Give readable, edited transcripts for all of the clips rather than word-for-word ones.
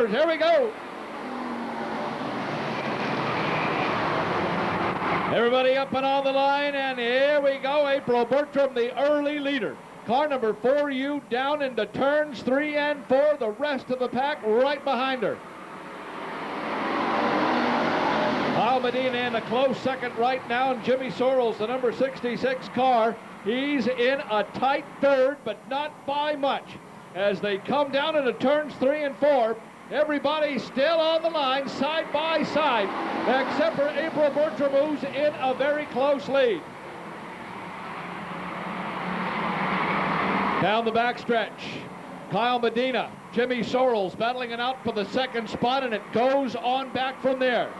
newcomers. Here we go. Everybody up and on the line, and here we go. April Bertram, the early leader. Car number 4U down into turns 3 and 4. The rest of the pack right behind her. Kyle Medina in a close second right now, and Jimmy Sorrells, the number 66 car, he's in a tight third, but not by much. As they come down into turns 3 and 4, everybody still on the line, side by side, except for April Bertram, who's in a very close lead. Down the backstretch, Kyle Medina, Jimmy Sorrells battling it out for the second spot, and it goes on back from there.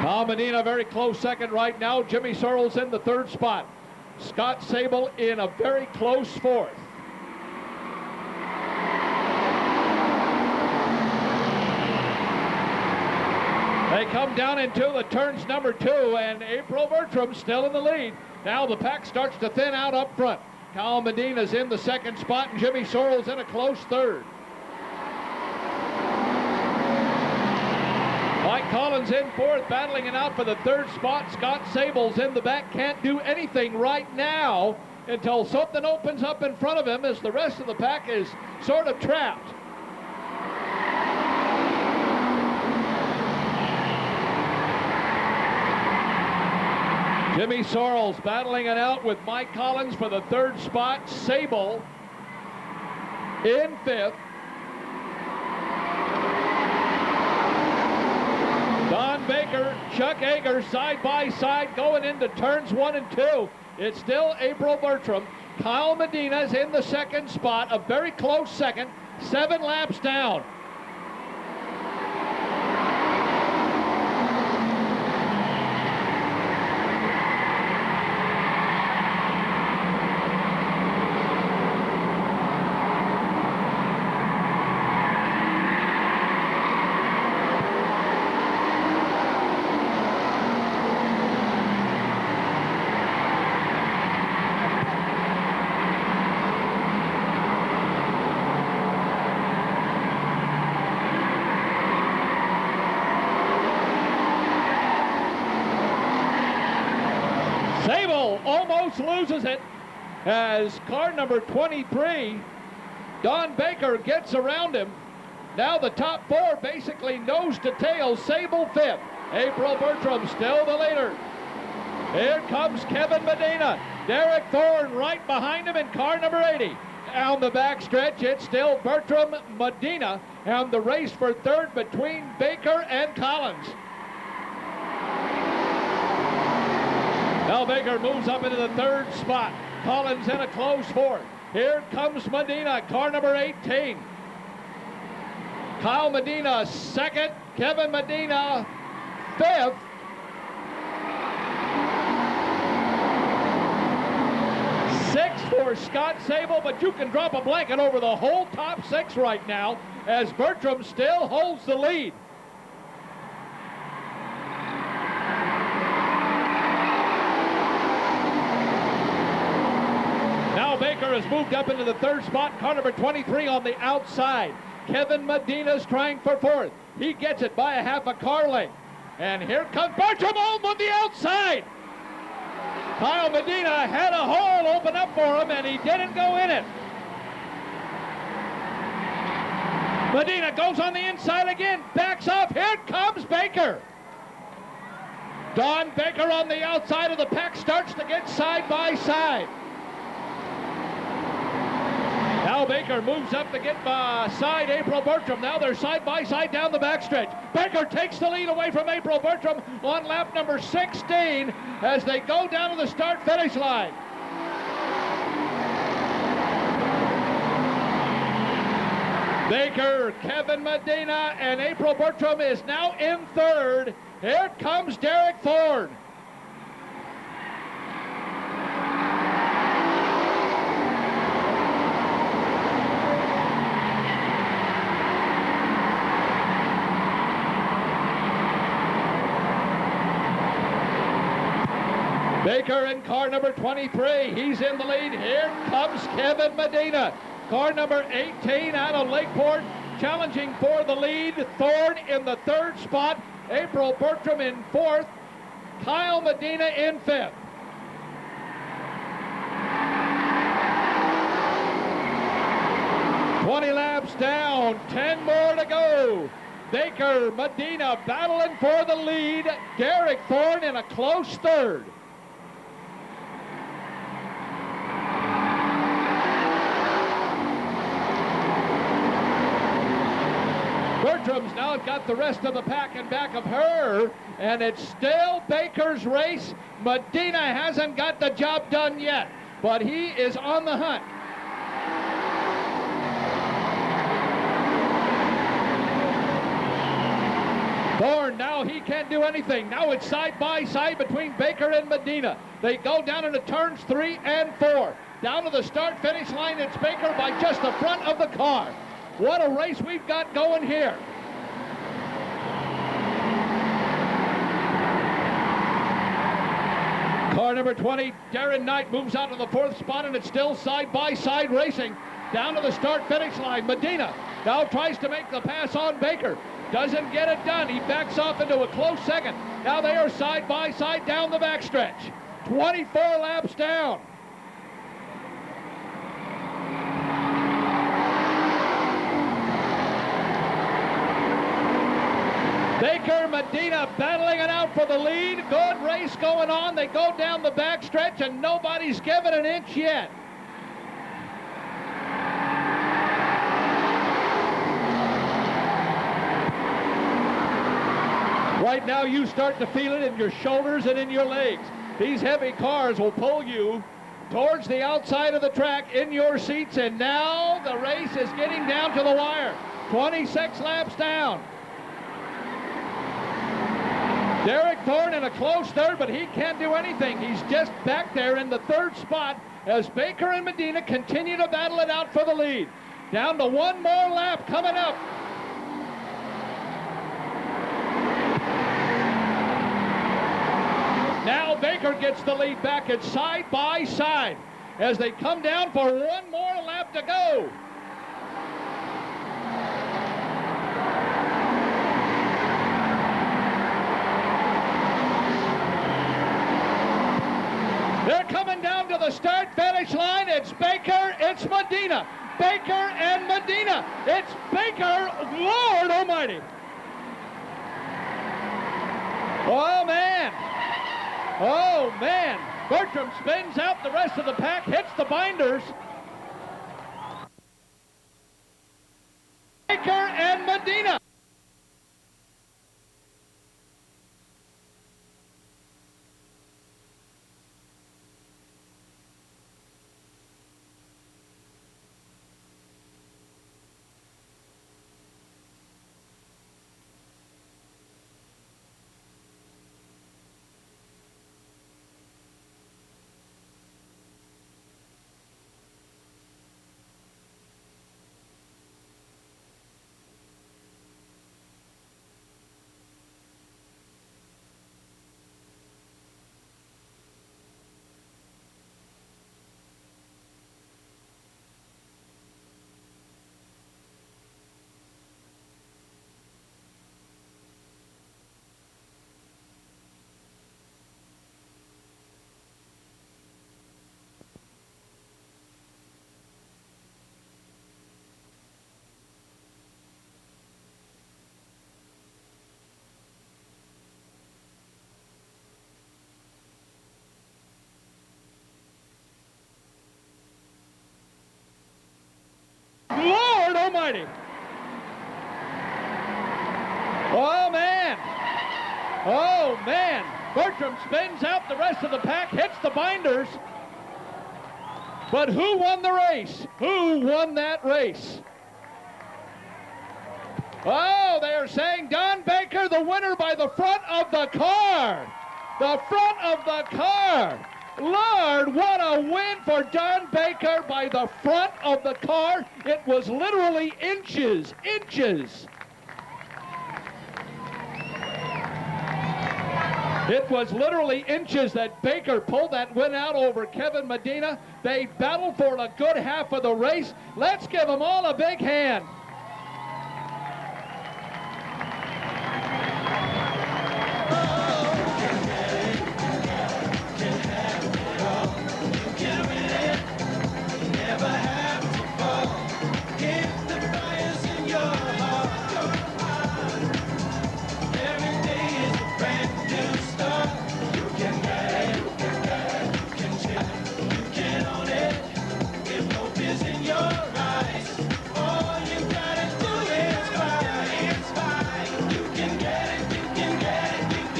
Kyle Medina very close second right now. Jimmy Sorrells in the third spot. Scott Sable in a very close fourth. They come down into the turns number 2, and April Bertram still in the lead. Now the pack starts to thin out up front. Kyle Medina's in the second spot, and Jimmy Sorrells in a close third. Mike Collins in fourth, battling it out for the third spot. Scott Sable's in the back, can't do anything right now until something opens up in front of him, as the rest of the pack is sort of trapped. Jimmy Sorrells battling it out with Mike Collins for the third spot. Sable in fifth. Don Baker, Chuck Yeager side by side going into turns 1 and 2. It's still April Bertram. Kyle Medina's in the second spot, a very close second, 7 laps down. Sable almost loses it as car number 23, Don Baker, gets around him. Now the top 4 basically nose to tail. Sable fifth. April Bertram still the leader. Here comes Kevin Medina. Derek Thorne right behind him in car number 80. Down the backstretch, it's still Bertram, Medina, and the race for third between Baker and Collins. Now Baker moves up into the third spot. Collins in a close fourth. Here comes Medina, car number 18. Kyle Medina second. Kevin Medina fifth. Sixth for Scott Sable, but you can drop a blanket over the whole top 6 right now as Bertram still holds the lead. Now Baker has moved up into the third spot, car number 23 on the outside. Kevin Medina's trying for fourth. He gets it by a half a car length. And here comes Bertram home on the outside. Kyle Medina had a hole open up for him, and he didn't go in it. Medina goes on the inside again, backs off. Here comes Baker. Don Baker on the outside of the pack starts to get side by side. Now Baker moves up to get beside April Bertram. Now they're side by side down the backstretch. Baker takes the lead away from April Bertram on lap number 16 as they go down to the start-finish line. Baker, Kevin Medina, and April Bertram is now in third. Here comes Derek Thorne. Baker in car number 23. He's in the lead. Here comes Kevin Medina. Car number 18 out of Lakeport, challenging for the lead. Thorne in the third spot. April Bertram in fourth. Kyle Medina in fifth. "20 laps down, 10 more to go. Baker, Medina battling for the lead. Derek Thorne in a close third. Bertram's now got the rest of the pack in back of her, and it's still Baker's race. Medina hasn't got the job done yet, but he is on the hunt. Thorne, now he can't do anything. Now it's side by side between Baker and Medina. They go down into turns 3 and 4. Down to the start-finish line, it's Baker by just the front of the car. What a race we've got going here. Car number 20, Darren Knight, moves out to the fourth spot, and it's still side-by-side racing. Down to the start-finish line. Medina now tries to make the pass on Baker. Doesn't get it done. He backs off into a close second. Now they are side-by-side down the backstretch. 24 laps down. Baker, Medina battling it out for the lead. Good race going on. They go down the backstretch, and nobody's given an inch yet. Right now, you start to feel it in your shoulders and in your legs. These heavy cars will pull you towards the outside of the track in your seats, and now the race is getting down to the wire. 26 laps down. Derek Thorne in a close third, but he can't do anything. He's just back there in the third spot as Baker and Medina continue to battle it out for the lead. Down to one more lap coming up. Now Baker gets the lead back. It's side by side as they come down for one more lap to go. They're coming down to the start-finish line. It's Baker, it's Medina. Baker and Medina. It's Baker, Lord Almighty. Oh, man. Oh, man. Bertram spins out. The rest of the pack hits the binders. Baker and Medina. Lord Almighty. Oh, man. Oh, man. Bertram spins out. The rest of the pack hits the binders. But who won the race? Who won that race? Oh, they are saying Don Baker, the winner by the front of the car. The front of the car. Lord, what a win for Don Baker by the front of the car. It was literally inches. It was literally inches that Baker pulled that win out over Kevin Medina. They battled for a good half of the race. Let's give them all a big hand.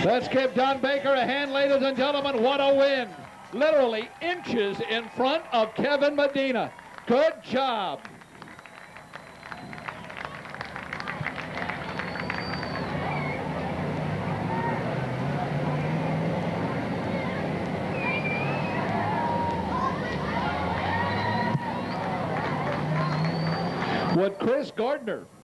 Let's give Don Baker a hand, ladies and gentlemen. What a win. Literally inches in front of Kevin Medina. Good job. Would Chris Gardner